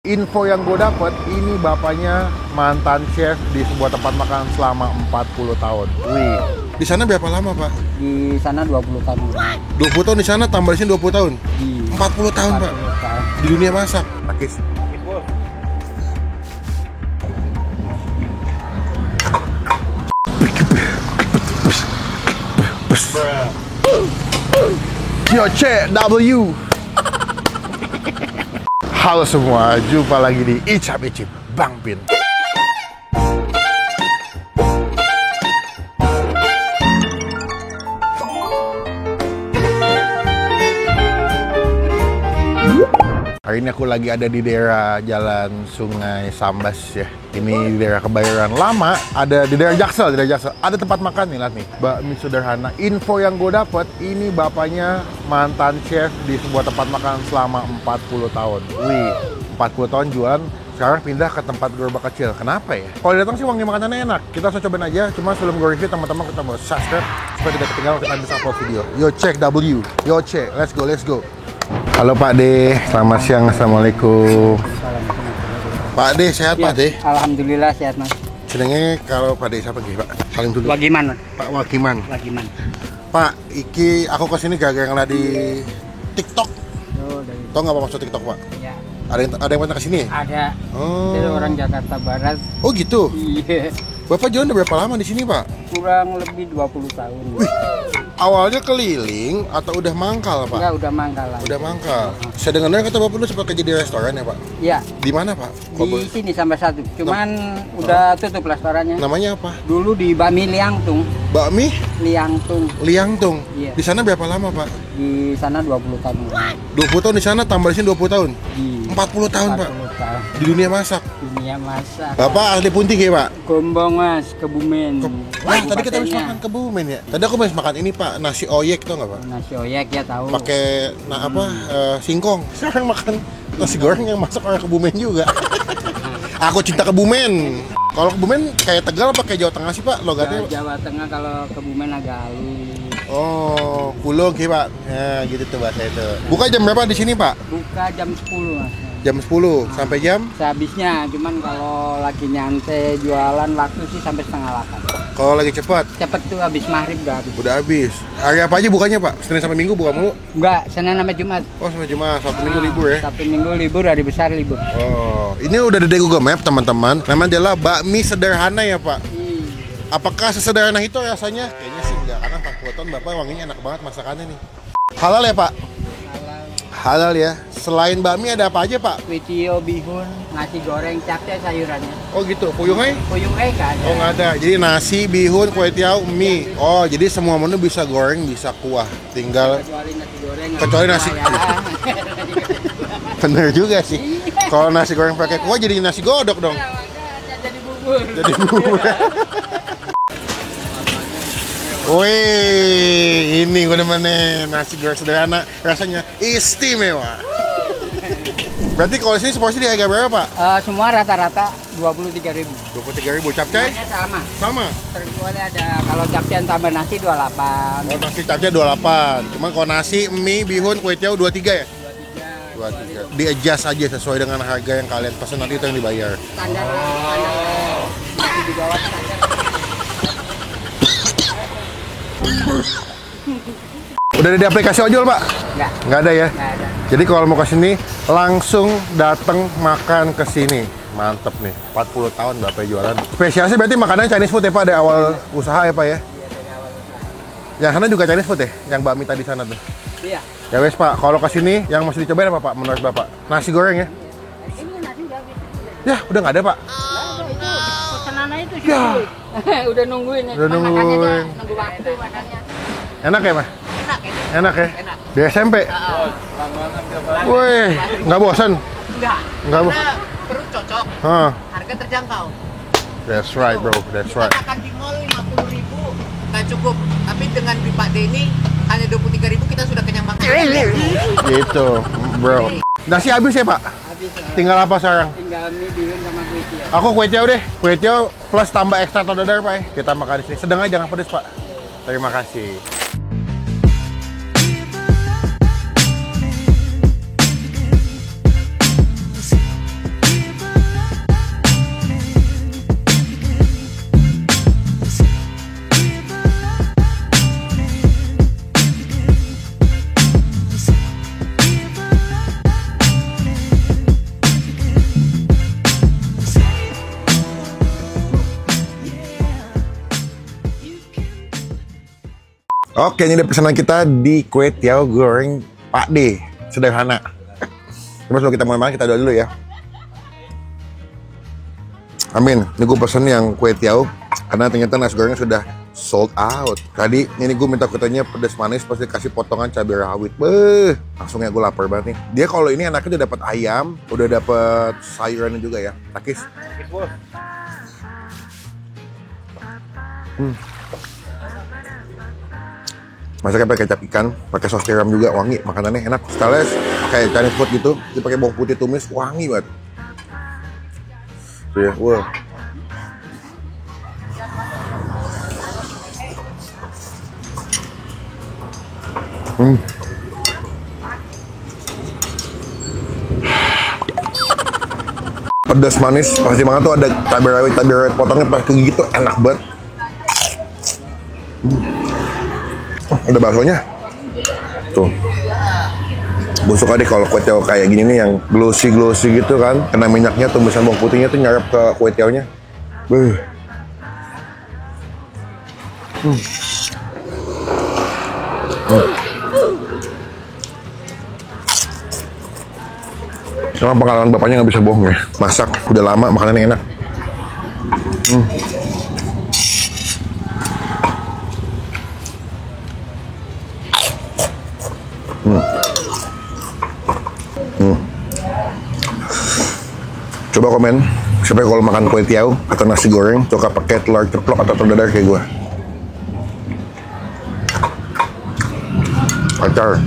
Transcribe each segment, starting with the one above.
Info yang gue dapet, ini bapaknya mantan chef di sebuah tempat makan selama 40 tahun. Wih. Di sana berapa lama, Pak? Di sana 20 tahun. 20 tahun di sana, tambah di sini 20 tahun? Di 40 tahun, Pak? tahun. Di dunia masak. Pakis. Yo, CW. Halo semua, jumpa lagi di Icap Icip Bang Pin. Hari ini aku lagi ada di daerah Jalan Sungai Sambas ya. Ini di daerah Kebayoran Lama, ada di daerah Jaksel, Ada tempat makan nih, lihat nih, bakmi sederhana. Info yang gue dapet, ini bapaknya mantan chef di sebuah tempat makan selama 40 tahun. Wih, 40 tahun jualan, sekarang pindah ke tempat gerobak kecil. Kenapa ya? Kalau datang sih wangi makanannya enak. Kita langsung cobain aja. Cuma sebelum gue review, teman-teman kita mau subscribe supaya tidak ketinggalan kita bisa upload video. Yo cek W, yo cek, let's go. Halo Pak D, selamat siang, assalamualaikum. Pak D, sehat Ya, Pak D? Alhamdulillah sehat Mas. Senengnya kalau Pak D siapa Pak? Saling dulu. Wagiman. Pak Wagiman. Wagiman. Pak, iki aku kesini gara-gara ngeliat di TikTok. Oh, dari Tau nggak apa maksud TikTok Pak? ya. Ada yang pernah kesini ya? Ada. Oh. Dari orang Jakarta Barat. Oh gitu. Iya. Bapak jualan udah berapa lama di sini Pak? Kurang lebih 20 tahun. Wih, awalnya keliling atau udah mangkal Pak? Ya udah mangkal lah. Udah mangkal. Saya dengar kata Bapak dulu sempat kerja di restoran ya Pak? Iya. Di mana Pak? Di sini sampai satu. Cuman udah tutup restorannya. Namanya apa? Dulu di Bakmi Liangtung. Bakmi Liangtung. Iya. Di sana berapa lama Pak? Di sana 20 tahun. 20 tahun di sana, tambah di sini 20 tahun? Di 40 tahun Pak? 40 tahun. Di dunia masak? Dunia masak. Bapak asli Punting ya Pak? Gombong Mas, Kebumen. Wah, tadi kita habis Kabupatennya. makan Kebumen ya? Tadi aku habis makan ini Pak, nasi oyek tau nggak Pak? Nasi oyek ya tahu. Pakai singkong. Sekarang makan nasi goreng yang masak orang Kebumen juga. Aku cinta Kebumen. Kalau Kebumen kayak Tegal apa kayak Jawa Tengah sih Pak logatnya? Jawa Tengah, kalau Kebumen agak halus. Oh, kulung sih Pak. Ya, gitu tuh bahasa itu. Buka jam berapa di sini Pak? Buka jam 10 Mas. Jam 10 sampai jam? Sehabisnya, cuman kalau lagi nyantai jualan waktu sih sampai setengah 8. Kalau lagi cepat Cepet tuh habis maghrib udah habis. udah habis. Hari apa aja bukanya Pak? Senin sampai Minggu buka mulu? Enggak, Senin sampai Jumat. Oh, sampai Jumat, Sabtu Minggu libur ya? Sabtu Minggu libur, hari besar libur. Oh, ini udah ada di Google Map teman-teman. Namanya adalah bakmi sederhana ya Pak. Apakah sesederhana itu rasanya? Kayaknya sih enggak, karena 40 tahun Bapak wanginya enak banget masakannya nih. Halal ya Pak? Halal ya. Selain bakmi ada apa aja Pak? Kuitio, bihun, nasi goreng, capcay sayurannya. Oh gitu, puyungnya? Puyung nggak ada. Oh nggak ada. Jadi nasi, bihun, kue tiaw, mie. Oh jadi semua menu bisa goreng, bisa kuah. Tinggal Kecuali nasi goreng. Kecuali nasi. Ya. Bener juga sih. Kalau nasi goreng pakai kuah jadi nasi godok dong. Jadi bubur. Jadi bubur. Wih, ini gue demennya nasi goreng sederhana, rasanya istimewa. Berarti kalau sini seporsi di harga berapa Pak? Semua rata-rata 23.000. 23.000. Capcay? Semuanya sama. Sama? Terkecuali ada kalau capcay tambah nasi 28. Oh, nasi capcay 28. Cuma kalau nasi, mie, bihun, kue tiaw 23 ya? 23. Di-adjust aja sesuai dengan harga yang kalian pesan, nanti itu yang dibayar. Standar masih di bawah standar. Udah ada di aplikasi ojol Pak? Enggak. Nggak ada ya? Enggak ada. Jadi kalau mau ke sini langsung datang makan ke sini. Mantep nih, 40 tahun Bapak jualan. Spesialnya berarti makanan Chinese food ya Pak, dari awal usaha ya Pak ya? Iya, dari awal usaha. Yang sana juga Chinese food ya? Yang bakmi tadi sana tuh? Iya. Ya wes Pak, kalau ke sini yang mesti dicobain apa Pak menurut Bapak? Nasi goreng ya? Ini nasi udah habis. Ya, udah nggak ada Pak? Itu pesanannya itu sih. Ya. Udah nungguin ya. Udah Cuma nungguin. makannya aja, nunggu waktu makannya. Enak ya Mas? Enak ya? Enak ya? Enak. Di SMP? Wih, nggak bosan? Enggak. Nggak bosan? Karena perut cocok, Huh, harga terjangkau. that's right bro, that's right. Makan di mall 50.000 nggak cukup, tapi dengan di Pak Denny hanya 23.000 kita sudah kenyang banget. Gitu, bro. Nasi habis ya Pak? Habis. Tinggal apa sekarang? Tinggal mie, bihun sama kue tiaw. Aku kue tiaw deh, kue tiaw plus tambah ekstra atau dadar Pak ya. Kita makan di sini. Sedang aja, jangan pedes Pak. Terima kasih. Oke, ini dia pesanan kita di kue tiaw goreng Pak D. Sederhana. Terus kalau kita mulai makan, kita doa dulu ya. Amin. Ini gue pesen yang kue tiaw karena ternyata nasi gorengnya sudah sold out. Tadi ini gue minta kutanya pedas manis, pasti kasih potongan cabai rawit. Beuh, langsungnya gue lapar banget nih. Dia kalau ini anaknya udah dapat ayam, udah dapat sayurannya juga ya. Takis. Masaknya pakai kecap ikan, pakai saus tiram juga, wangi, makanannya enak. Sekalian kayak Chinese food gitu, dipakai bawang putih tumis, wangi banget. Tuh ya, wow. Pedas manis, pasti banget tuh ada cabai rawit potongnya pas gigit tuh enak banget. Ada baksonya tuh. Gue suka deh kalau kue tiaw kayak gini nih yang glossy gitu kan, kena minyaknya, tumbusan bawang putihnya tuh nyarap ke kue tiawnya. Emang pengalaman bapaknya nggak bisa bohong ya, masak udah lama, makanannya enak. Coba komen siapa yang kalau makan kue tiaw atau nasi goreng suka pakai telur ceplok atau telur dadar kayak gue. Acar.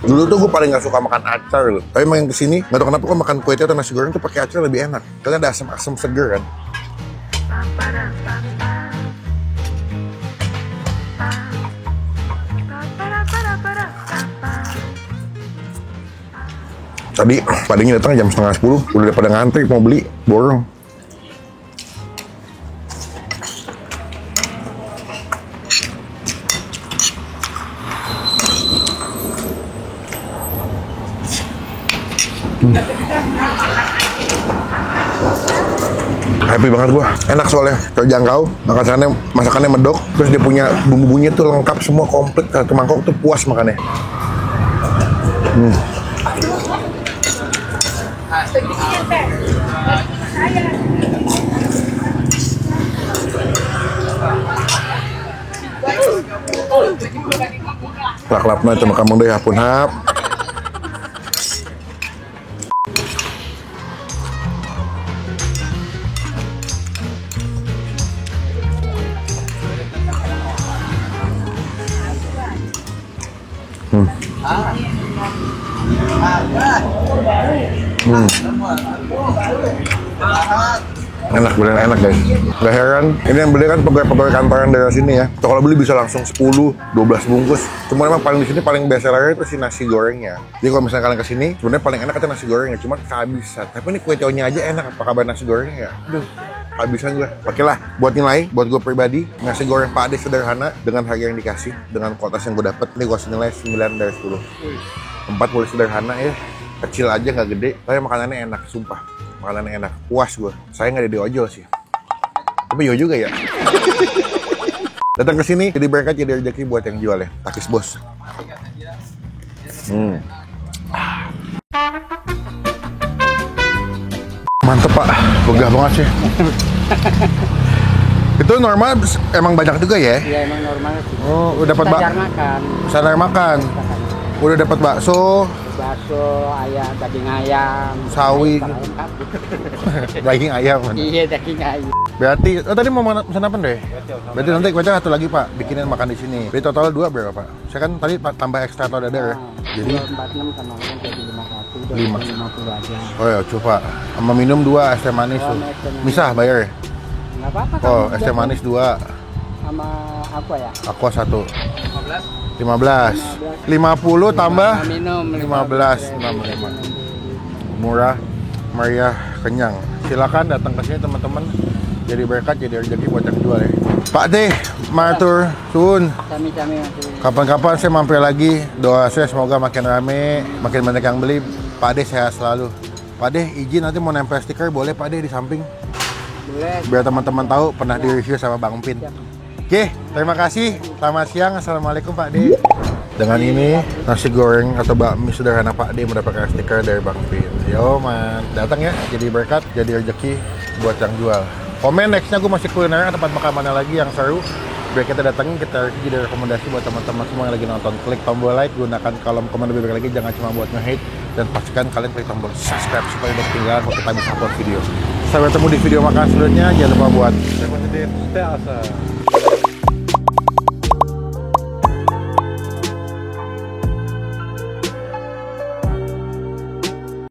Dulu tuh gue paling gak suka makan acar loh. Tapi makin kesini gak tau kenapa gue makan kue tiaw atau nasi goreng tuh pakai acar lebih enak. Karena ada asam-asam seger kan. Tadi padanya datang jam 9:30, udah pada ngantri mau beli, borong. Happy banget gua, enak soalnya, terjangkau, masakannya medok, terus dia punya bumbu-bumbunya tuh lengkap semua, komplit, satu mangkok tuh puas makannya. Lak-lapna cuma kamu deh, hapun hap. Enak, beneran enak guys. Gak heran, ini yang beli kan pegawai kantoran daerah sini ya. So, kalau beli bisa langsung 10-12 bungkus. Cuma memang paling di sini paling best seller itu si nasi gorengnya. Jadi kalau misalnya kalian kesini, sebenarnya paling enak itu nasi gorengnya. Cuma kehabisan. Tapi ini kue tiawnya aja enak. Apa kabar nasi gorengnya ya? Aduh, kehabisan gue. Oke lah, buat nilai, buat gue pribadi, nasi goreng Pak Ade sederhana dengan harga yang dikasih, dengan kualitas yang gue dapet, ini gue nilai 9 dari 10. Tempat boleh sederhana ya, kecil aja nggak gede, tapi makanannya enak, sumpah. Makanannya enak, puas gue. Saya nggak ada di ojol sih, tapi yo juga ya. Datang ke sini jadi berkat, jadi rezeki buat yang jual ya. Takis bos. Mantep pak, begah banget sih. Itu normal emang banyak juga ya? Iya emang normal sih. Oh, udah dapat standar makan. Udah dapat bakso, ayam, daging ayam, sawi, daging ayam. Iya, daging ayam. Berarti, tadi mau pesan apa deh? Berarti nanti gue satu lagi pak, bikinin makan di sini. Jadi total 2 berapa pak? Saya kan tadi tambah ekstra telur dadar ya. Jadi 46 sama jadi 51, 50 aja. Oh ya, coba. Sama minum 2 es teh manis tuh. Misah bayar ya? Nggak apa-apa. Oh, es teh manis 2. Sama aqua ya? Aqua 1. 15. 50 tambah minum 15. Murah, meriah, kenyang. Silakan datang ke sini teman-teman. Jadi berkat, jadi rezeki buat yang jual ya. Pak D, matur suwun. Kami. Kapan-kapan saya mampir lagi. Doa saya semoga makin rame, makin banyak yang beli. Pak D sehat selalu. Pak De, izin nanti mau nempel stiker boleh Pak De di samping. Boleh. Biar teman-teman tahu pernah di-review sama Bang Pin. Oke, terima kasih. Selamat siang. Assalamualaikum Pak De. Dengan ini nasi goreng atau bakmi sederhana Pak D mendapatkan stiker dari Bang Pin. Yo man, datang ya, jadi berkat, jadi rezeki buat yang jual. Komen nextnya gue masih kuliner tempat makan mana lagi yang seru. Biar kita datangin, kita jadi rekomendasi buat teman-teman semua yang lagi nonton. Klik tombol like, gunakan kolom komen lebih baik lagi, jangan cuma buat nge-hate. Dan pastikan kalian klik tombol subscribe supaya tidak ketinggalan kalau kita bisa upload video. Sampai ketemu di video makan selanjutnya. Jangan lupa buat